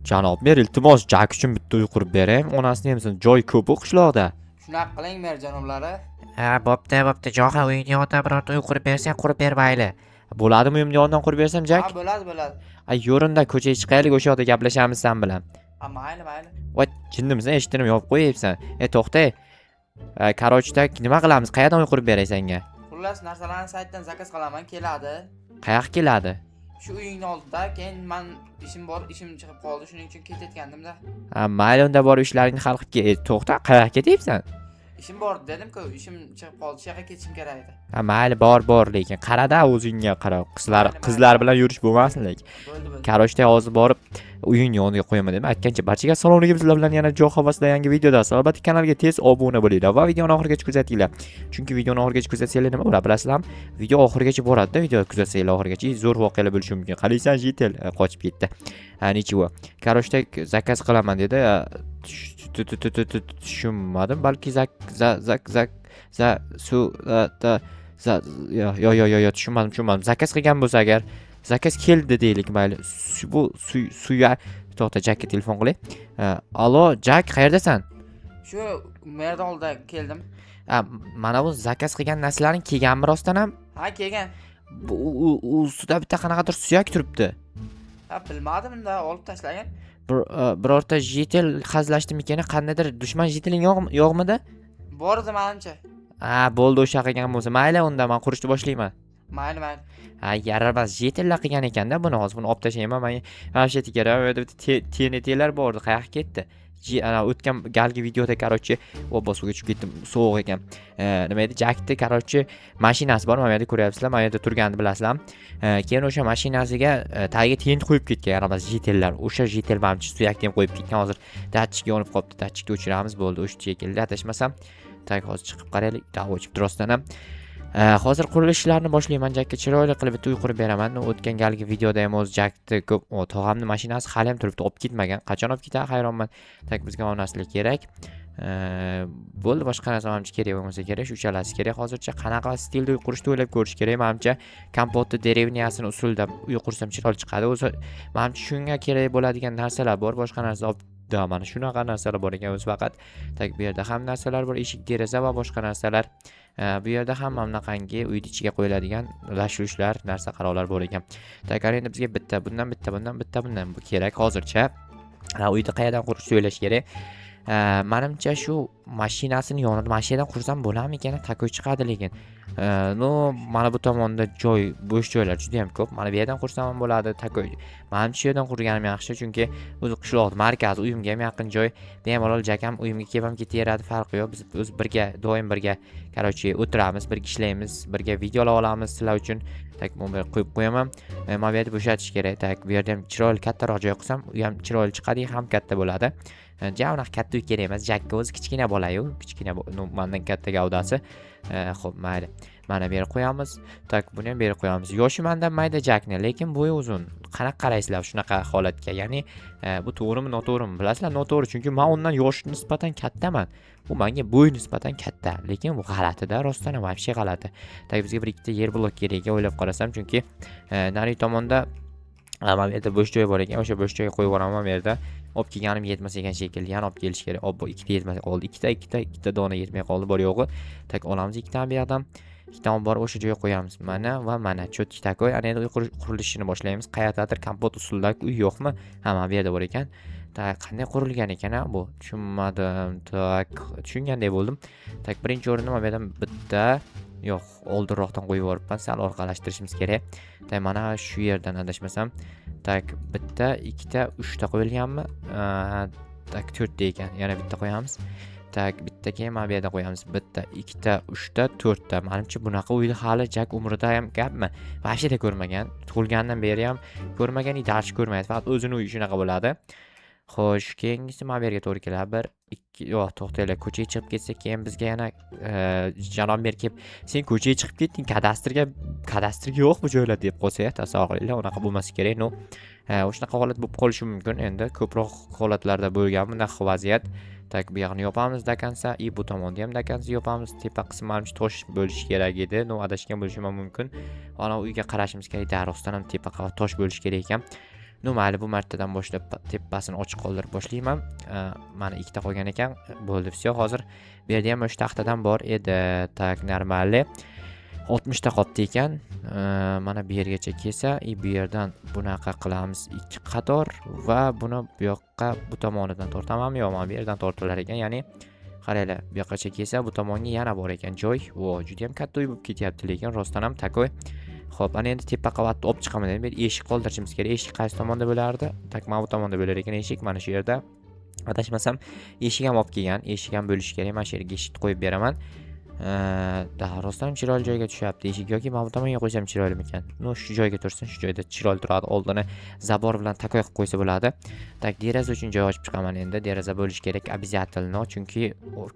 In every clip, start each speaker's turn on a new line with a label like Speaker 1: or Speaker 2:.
Speaker 1: Janob mer, iltimos, Jak uchun bitta uy qurib bering. Onasini ham joy ko'p u qishloqda.
Speaker 2: Shunaqa qiling mer janoblari.
Speaker 3: Ha, bo'pti. Johil uyni yonida birorta uy qurib bersang, qurib ber mayli.
Speaker 1: Bo'ladimi uyimni yonidan qurib bersam, Jak?
Speaker 2: Ha, bo'ladi.
Speaker 1: Ay, yo'rinda ko'chaga chiqaylik, o'sha yerda gaplashamiz sen bilan.
Speaker 2: Ha, mayli.
Speaker 1: Voy, jinnimisan, eshitdim, yopib qo'yibsan. To'xta. Karochda nima qilamiz? Qayerdan uy qurib beray senga?
Speaker 2: Xullas narsalarni saytdan zakaz qilaman, keladi.
Speaker 1: Qayoqqa keladi?
Speaker 2: Shu uyingni oldida, keyin men ishim bor, ishim chiqib qoldi, shuning uchun ketayotgandim-da.
Speaker 1: Ha, mayli, unda borib ishlaringni hal qilib kel. To'xta, qayoqqa ketyapsan?
Speaker 2: Ishim bor dedim-ku, ishim chiqib qoldi, shu yoqqa ketishim kerak edi.
Speaker 1: Ha, mayli, bor, lekin qarada o'zingga qara. Qizlar bilan yurish bo'lmasin lekin.
Speaker 2: Bo'ldi.
Speaker 1: Karochda hozir borib uying yoniga qo'yaman deb aytgancha barchaga assalomu alaykum, sizlar bilan yana Joy havasida yangi videodasiz. Albatta kanalga tez obuna bo'linglar va videoni oxirigacha kuzatinglar. Chunki videoni oxirigacha kuzatsanglar nima bo'ladi bilasizlarmi? Video oxirigacha boradi-da, video kuzatsanglar oxirigacha zo'r voqealar bo'lishi mumkin. Qaraysan, Jitel qochib ketdi. Nichivo. Karochda zakaz qilaman dedi. Tushunmadim, balki yo tushunmadim. Zakaz qilgan bo'lsa agar zakaz keldi deylik, mayli. Bu suya to'xta, Jakka telefon qilay. Alo, Jak, qayerdasan?
Speaker 2: Shu merda oldida keldim.
Speaker 1: Mana bu zakaz qilgan narsalarning kelganmi rostdan ham?
Speaker 2: Ha, kelgan.
Speaker 1: Ustida bitta qanaqadir suyak turibdi.
Speaker 2: Ha, bilmadim-da, olib tashlagan.
Speaker 1: Birorta jitel xazlashdimikan, qandaydir dushman jiteling yo'qmidi?
Speaker 2: Bor edi menimcha.
Speaker 1: Bo'ldi, o'sha qilgan bo'lsa, mayli, unda men qurishni boshlayman.
Speaker 2: Mayli.
Speaker 1: Yaramas jetellar qilgan ekanda buni. Hozir buni olib tashlayman. Men вообще kerak. Bu yerda TNTlar bor edi, qayoqqa ketdi? Ana o'tgan galgi videoda qarochi suvga tushib ketdim, sovuq ekan. Nima edi? Jakni qarochi mashinasi bor, mana bu yerda ko'ryapsizlar, mana bu yerda turganini bilasizlar. Keyin o'sha mashinasiga tagiga TNT qo'yib ketgan, yaramas jetellar. O'sha jetel mamchi suyakni ham qo'yib ketgan. Hozir datchik yonib qolibdi, datchikni o'chiramiz, bo'ldi. O'sha shekilli adashmasam. Tag hozir chiqib qaraylik, davo o'chib rostdan ham. Hozir qurilish ishlarini boshlayman. Jakka chiroyli qilib bitta uy qurib beraman. O'tgan galgi videoda ham o'z Jakni ko'p tog'amning mashinasi hali ham turibdi, olib ketmagan. Qachon olib ketadi, hayronman. Tak bizga onaslik kerak. Bo'ldi, boshqa narsa menimcha kerak bo'lmasa kerak, shu uchalasi kerak. Hozircha qanaqa stilda uy qurishni o'ylab ko'rish kerak. Menimcha kompotni derevnyasini usulda uy qursam chiroyli chiqadi. O'zi menimcha shunga kerak bo'ladigan narsalar bor, boshqa narsa olib mana shunaqa narsalar bor ekan. O'zi faqat tak bu yerda ham narsalar bor, eshik, deraza va boshqa narsalar. Bu yerda ham bunaqangi uyning ichiga qo'yiladigan lashlushlar, narsa qaroqlar bor ekan. Tak endi bizga bundan bu kerak hozircha. Uyni qayerdan qurishni o'ylash kerak. Menimcha shu mashinasini yonida mashinadan qursam bo'larmikan? Takoy chiqadi lekin. Mana bu tomonda joy, bo'sh joylar juda ham ko'p. Mana bu yerdan qursam ham bo'ladi, takoy. Menimcha shu yerdan qurganim yaxshi, chunki o'zi qishloq markazi, uyimga ham yaqin joy. Bemalol Jakam uyimga kelib ham ketaveradi, farqi yo'q. Biz o'z doim birga qarochi o'tiramiz, birga ishlaymiz, birga videolar olamiz sizlar uchun. Tak buni qo'yib qo'yaman. Mana bu yerda bo'shatish kerak. Tak bu yerda ham chiroyli kattaroq joy qilsam, u ham chiroyli chiqadi, ham katta bo'ladi. Unaqa katta uy kerak emas. Jakka o'zi kichkina bo'la-yu, kichkina mendan katta gavdasi. Xo'p, mayli. Mana bu yerga qo'yamiz. Tak buni ham bu yerga qo'yamiz. Yoshi mendan mayda Jakni, lekin bo'yi uzun. Qanaqa qaraysizlar shunaqa holatga? Ya'ni bu to'g'rimi, noto'g'rimi? Bilasizlar, noto'g'ri, chunki men undan yosh nisbatan kattaman. U menga bo'y nisbatan katta, lekin bu g'alati-da, rostdan ham вообще g'alati. Tak bizga bir ikkita yer blok kerak ekan, o'ylab qarasam, chunki nari tomonda mana bu yerda bo'sh joy bor ekan. O'sha bo'sh joyga qo'yib yuboraman bu yerda. Olib kelganim yetmas ekan shekilli, yana olib kelish kerak. Bu ikkita yetmay qoldi. Ikkita dona yetmay qoldi, bor yo'g'i. Tak olamiz ikkitani bu yerdan. Ikkitani borib o'sha joyga qo'yamiz. Mana va mana cho'tki takoy. Ana endi uy qurilishini boshlaymiz. Qayerdadir kompot usulidagi uy yo'qmi? Mana bu yerda bor ekan. Tak qanday qurilgan ekan bu? Tushunmadim. Tak tushungandek bo'ldim. Tak birinchi o'rinda mana bu yerdan bitta yo'q, oldinroqdan qo'yib yuboribman. Sal orqalashtirishimiz kerak. Tak mana shu yerdan adashmasam, tak bitta, ikkita, uchta qo'yilganmi? Tak 4 ta ekan. Yana bitta qo'yamiz. Tak bitta keyin mana bu yerda qo'yamiz. Bitta, ikkita, uchta, 4 ta. Menimcha bunaqa uyni hali Jak umrida ham gapmi? Vashida ko'rmagan. Tug'ilgandan beri ham ko'rmagan, darsh ko'rmaydi. Faqat o'zini uyi shunaqa bo'ladi. Xo'sh, keyingisi mana bu yerga to'g'ri keladi. 1 2 yo'q, to'xtanglar. Ko'chaga chiqib ketsak, keyin bizga yana janob ber kelib, sen ko'chaga chiqib ketding, kadastrga yo'q bu joylar deb qolsa, tasavvur qilinglar, unaqa bo'lmasa kerak. O'shanaqa holat bo'lib qolishi mumkin. Endi ko'proq holatlarda bo'lgan bunaqa vaziyat. Tak bu yoqni yopamiz dakansa, bu tomonda ham dakansa yopamiz. Tepa qismi menimcha tosh bo'lishi kerak edi. Adashgan bo'lishim ham mumkin. Ana uyga qarashimiz kerak. Darostdan ham tepa qavat tosh bo'lishi kerak ekan. No mayli bu martadan boshlab tepasini ochiq qoldirib boshlayman. Mana ikkita qolgan ekan. Bo'ldi, все, hozir bu yerda ham o'sha taxtadan bor edi. Tak, normali. 60 ta qolibdi ekan. Mana bu yergacha kelsa, bu yerdan bunaqa qilamiz 2 qator va buni bu yoqqa bu tomonidan tortamanmi yo'qmi? Bu yerdan tortilar ekan, ya'ni qaranglar, bu yoqqacha kelsa, bu tomonga yana bor ekan joy. Vo, juda ham katta uy bo'lib ketyapti, lekin rostdan ham takoy. Xo'p, ana endi tepa qavatni olib chiqaman dedim. Bir eshik qoldirishimiz kerak. Eshik qaysi tomonda bo'lardi? Tak, mana bu tomonda bo'lar ekan eshik, mana shu yerda. Adashmasam, eshik ham olib kelgan. Eshik ham bo'lish kerak. Mana shu yerga eshik qo'yib beraman. Rostdan ham chiroyli joyga tushyapti eshik, yoki mana bu tomonga qo'ysam chiroylimikan? No, shu joyga tursin, shu joyda chiroyli turadi. Oldini zabor bilan takoy qilib qo'ysa bo'ladi. Tak, deraza uchun joy ochib chiqaman endi. Deraza bo'lish kerak обязательно, chunki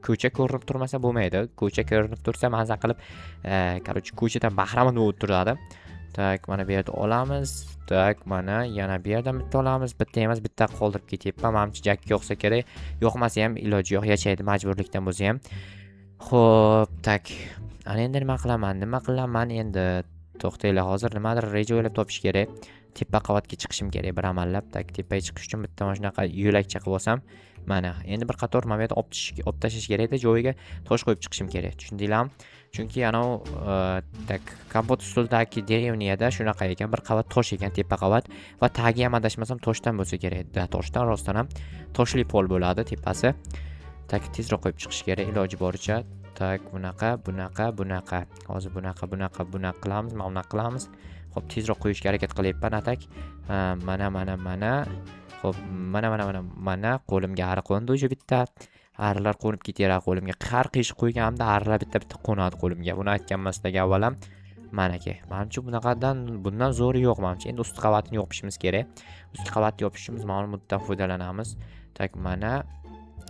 Speaker 1: ko'cha ko'rinib turmasa bo'lmaydi. Ko'cha ko'rinib tursa maza qilib, ko'chadan bahramand bo'lib turadi. Tak, mana bu yerda olamiz. Tak, mana yana bu yerdan bitta olamiz. Bitta emas, bitta qoldirib ketyapman. Menimcha jakka yo'qsa kerak. Yo'qmasa ham iloji yo'q, yashaydi majburlikdan bo'lsa ham. Xo'p, tak. Ana endi nima qilaman endi? To'xtanglar, hozir nimadir reja o'ylab topish kerak. Tepa qavatga chiqishim kerak bir amallab. Tak, tepaga chiqish uchun bitta mana shunaqa yo'lakcha qilib olsam, mana endi bir qator mana bu yerda olib tashlash kerak-da, joyiga tosh qo'yib chiqishim kerak. Tushundinglarmi? Chunki ana tak, kompot ustidagi derevniyada shunaqa ekan, bir qavat tosh ekan, tepa qavat va tagi ham adashmasam toshdan bo'lsa kerak. Toshdan, rostdan ham toshli pol bo'ladi tepasi. Tak, tezroq qo'yib chiqish kerak iloji boricha. Tak, bunaqa. Hozir bunaqa qilamiz, mana bunaqa qilamiz. Xo'p, tezroq qo'yishga harakat qilyapman, atak. Mana. Xo'p, mana qo'limga ari qo'ndi o'sha bitta. Arilar qo'nib ketaveradi qo'limga. Har qish qo'yganimda arilar bitta qo'nadi qo'limga. Buni aytganman sizlarga avvalam. Manaki. Menimcha bundan zo'ri yo'q menimcha. Endi ustki qavatini yopishimiz kerak. Ustki qavatni yopish uchun biz mana bundan foydalanamiz. Tak, mana.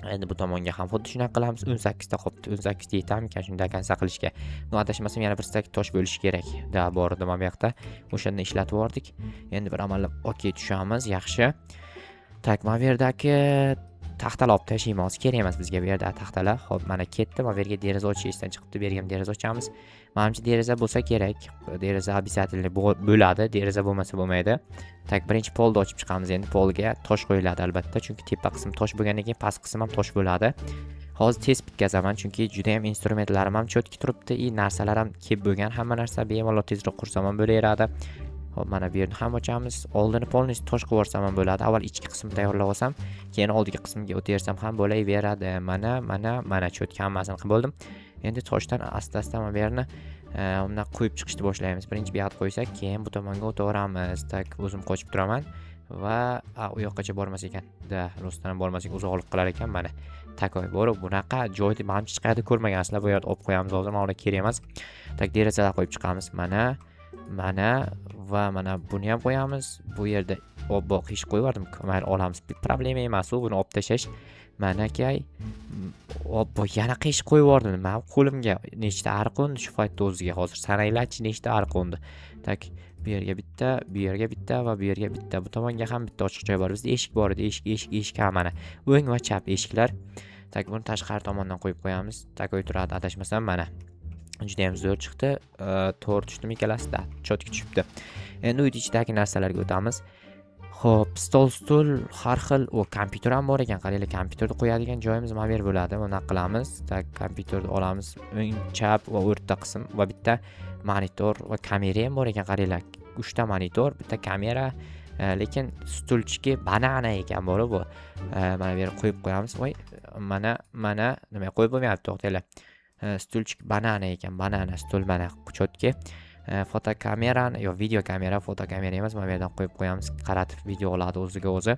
Speaker 1: Endi bu tomonga ham xuddi shunaqa qilamiz. 18 ta qolibdi. 18 ta yetarmikan shunday kansa qilishga? No, adashmasam yana bir stak tosh bo'lishi kerak. Bor edi mana bu yoqda. O'shanda ishlatib yordik. Endi bir amallab okey tushamiz, yaxshi. Tak, mana bu yerdagi taxtalar olib tashlaymiz. Kerak emas bizga bu yerda taxtalar. Xo'p, mana ketdi. Mana bu yerga deraza ochishdan chiqibdi. Bu yerga ham deraza ochamiz. Menimcha deraza bo'lsa kerak. Deraza обязательно bo'ladi. Deraza bo'lmasa bo'lmaydi. Tak, birinchi polni ochib chiqamiz. Endi polga tosh qo'yiladi albatta, chunki tepa qism tosh bo'lgandan keyin past qism ham tosh bo'ladi. Hozir tez bitkazaman, chunki juda ham instrumentlarim ham cho'tki turibdi, narsalar ham kelib bo'lgan, hamma narsa bemalol tezroq qursam ham bo'laveradi. Hop, mana bu yerni ham ochamiz. Oldini polni tosh qilib yuborsam ham bo'ladi. Avval ichki qismni tayyorlab olsam, keyin oldingi qismga o'taversam ham bo'laveradi. Mana cho'tki hammasini qilib bo'ldim. Endi toshdan asta-asta mana bu yerni undan qo'yib chiqishni boshlaymiz. Birinchi bu yoqqa qo'ysak, keyin bu tomonga o'taveramiz. Tak, o'zim qochib turaman va u yoqqacha bormas ekan. Rostdan bormas ekan, uzoqlik qilar ekan mana. Takoy borib, bunaqa joyda menimcha hech qayerda ko'rmagansizlar. Bu yerda olib qo'yamiz hozir, mana kerak emas. Tak, derazalar qo'yib chiqamiz. Mana va mana buni ham qo'yamiz. Bu yerda qish qo'yib yubordim. Mayli, olamiz. Problema emas u, buni olib tashlash. Manakay. Yana qish qo'yib yubordim. Men qo'limga nechta ari qo'ndi shu paytda o'ziga. Hozir sanaylarchi nechta ari qo'ndi. Tak, bu yerga bitta, bu yerga bitta va bu yerga bitta. Bu tomonga ham bitta ochiq joy bor. Bizda eshik bor edi. Eshik ham mana. O'ng va chap eshiklar. Tak, buni tashqari tomondan qo'yib qo'yamiz. Takoy turadi, adashmasam mana. Juda ham zo'r chiqdi. To'g'ri tushdimi ikkalasida? Chotki tushibdi. Endi uyda ichidagi narsalarga o'tamiz. Xo'p, stul, har xil kompyuter ham bor ekan. Qaranglar, kompyuterni qo'yadigan joyimiz mana bu yer bo'ladi. Buni qilamiz. Tak, kompyuterni olamiz. O'ng, chap va o'rta qism va bitta monitor va kamera ham bor ekan. Qaranglar, 3 ta monitor, bitta kamera, lekin stulchiki banana ekan bor bu. Mana bu yerga qo'yib qo'yamiz. Voy, mana nima qo'yib bo'lmayapti, to'xtanglar. Stulchik banana ekan, banana stul mana chotki. Fotokamerani video kamera, fotokamera emas, mana bu yerdan qo'yib qo'yamiz. Qaratib video oladi o'ziga o'zi.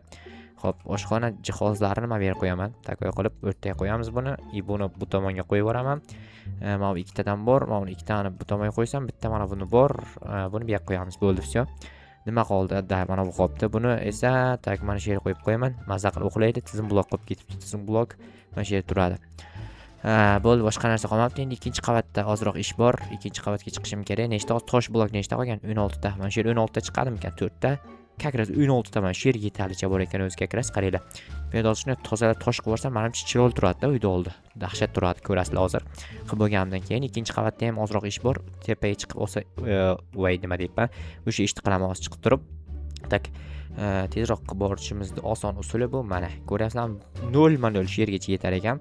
Speaker 1: Xo'p, oshxona jihozlarini mana bu yerga qo'yaman. Takoy qilib o'rtaga qo'yamiz buni. Buni bu tomonga qo'yib yuboraman. Mana bu ikkitadan bor, mana bu ikkitani bu tomonga qo'ysam, bitta mana buni bor. Buni bu yerga qo'yamiz. Bo'ldi, все. Nima qoldi? Mana bu qolibdi. Buni esa tak mana shu yerga qo'yib qo'yaman. Maza qilib o'qlaydi. Tizim blok qilib ketibdi. Tizim blok mana shu yerda turadi. Bo'ldi, boshqa narsa qolmabdi. Endi ikkinchi qavatda ozroq ish bor. Ikkinchi qavatga chiqishim kerak. Nechta tosh blok nechta qolgan? 16 ta. Mana shu yer 16 ta chiqadimikan? 4 ta. Kakras 16 ta mana shu yerga yetarlicha bor ekan o'zi kakras. Qaranglar. Bu yerda hozir tozalab tosh qilib yuborsam, menimcha chiroyli turadi-da uyda oldi. Dahshat turadi, ko'rasizlar hozir. Qilib bo'lganimdan keyin ikkinchi qavatda ham ozroq ish bor. Tepaga chiqib olsa, voy nima deyapman. O'sha ishni qilaman hozir chiqib turib. tak tezroq qilib borishimizni oson usuli bu. Mana ko'ryapsizlarmi, 0,0 shu yergacha yetar ekan.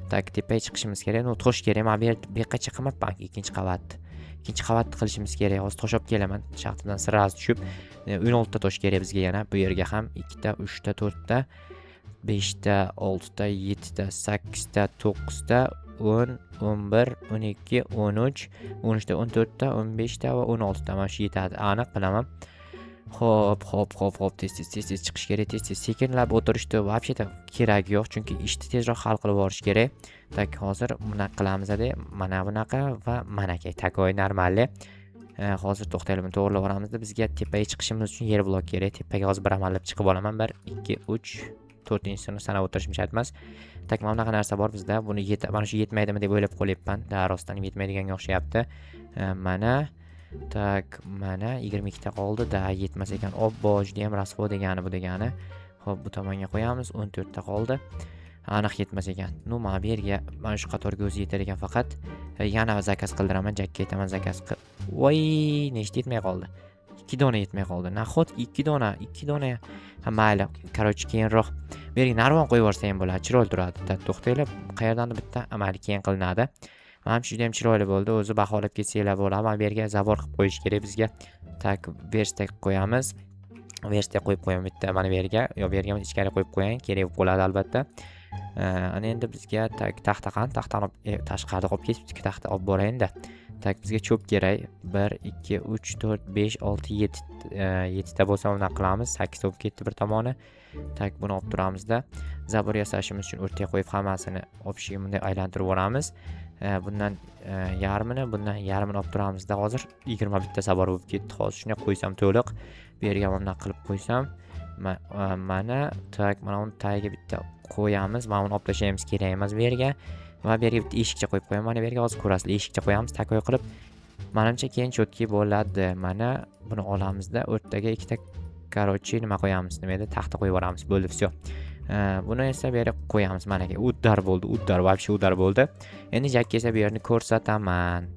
Speaker 1: Tak tepaga chiqishimiz kerak. No, tosh kerak. Men bu yergacha qilmabman, ikkinchi qavatni. Ikkinchi qavatni qilishimiz kerak. Hozir tosh olib kelaman. Shaxtadan sirasi tushib, 16 ta tosh kerak bizga yana. Bu yerga ham 2 ta, 3 ta, 4 ta, 5 ta, 6 ta, 7 ta, 8 ta, 9 ta, 10, 11, 12, 13, 13 ta, 14 ta, 15 ta va 16 ta. Mana shu yetadi. Aniq bilaman. Hop, tez chiqish kerak, tez sekinlab o'tirishdi вообще-то keragi yo'q, chunki ishni tezroq hal qilib yuborish kerak. Tak hozir bunaqa qilamiz-da, mana bunaqa va manaka takoy normalli. Hozir to'xtaylik, buni to'g'rilab oramizda. Bizga tepaga chiqishimiz uchun yer blok kerak. Tepaga hozir bir amallab chiqib olaman. 1, 2, 3, 4-sini sanab o'tirishim shart emas. Tak mana bunaqa narsa bor bizda. Buni mana shu yetmaydimi deb o'ylab qo'lyapman. Rostdan yetmaydiganga o'xshayapti. Mana tak mana 22 ta qoldi. Yetmas ekan. Obbo, juda ham rasvo degani bu degani. Xo'p, bu tomonga qo'yamiz. 14 ta qoldi. Aniq yetmas ekan. No, mana bu yerga mana shu qatorga o'zi yetar ekan faqat. Yana zakaz qildiraman, jakka aytaman zakaz qil. Voy, nechta yetmay qoldi? 2 dona yetmay qoldi. Nahot 2 dona. Ha, mayli. Короче, keyinroq bu yerga narvon qo'yib yuborsa ham bo'ladi. Chiroyli turadi. To'xtaylik, qayerdan bitta amaliy keyin qilinadi. Mana juda ham chiroyli bo'ldi. O'zi baholab ketsanglar bo'ladi. Mana bu yerga zabor qilib qo'yish kerak bizga. Tak, verstag qo'yamiz. Verstag qo'yib qo'yaman bitta mana bu yerga. Yo, bu yerga ichkari qo'yib qo'ying, kerak bo'lib qoladi albatta. Ana endi bizga taxta taxtani tashqarida qolib ketib, ikki taxta olib borayin-da. Tak, bizga cho'p kerak. 1, 2, 3, 4, 5, 6, 7 ta bo'lsa uni qilamiz. 8 bo'lib ketdi bir tomoni. Tak, buni olib turamizda. Zabor yasashimiz uchun o'rtaga qo'yib hammasini opishga bunday aylantirib yuboramiz. Bundan yarmini olib turamizda. Hozir 21 ta zabor bo'lib ketdi. Hozir shuni qo'ysam to'liq. Bu yerga bunday qilib qo'ysam, mana tak, mana uni tagiga bitta qo'yamiz. Mana uni olib tashlaymiz, kerak emas bu yerga. Va bu yerga bitta eshikcha qo'yib qo'yaman. Mana bu yerga hozir ko'rasizlar, eshikcha qo'yamiz, takoy qilib. Menimcha keyin cho'tki bo'ladi. Mana buni olamizda, o'rtaga ikkita nima qo'yamiz, nima edi? Taxta qo'yib yuboramiz. Bo'ldi, всё. Buni esa bu yerga qo'yamiz. Mana aka, uddar bo'ldi, voобще uddar bo'ldi. Endi jakka esa bu yerni ko'rsataman.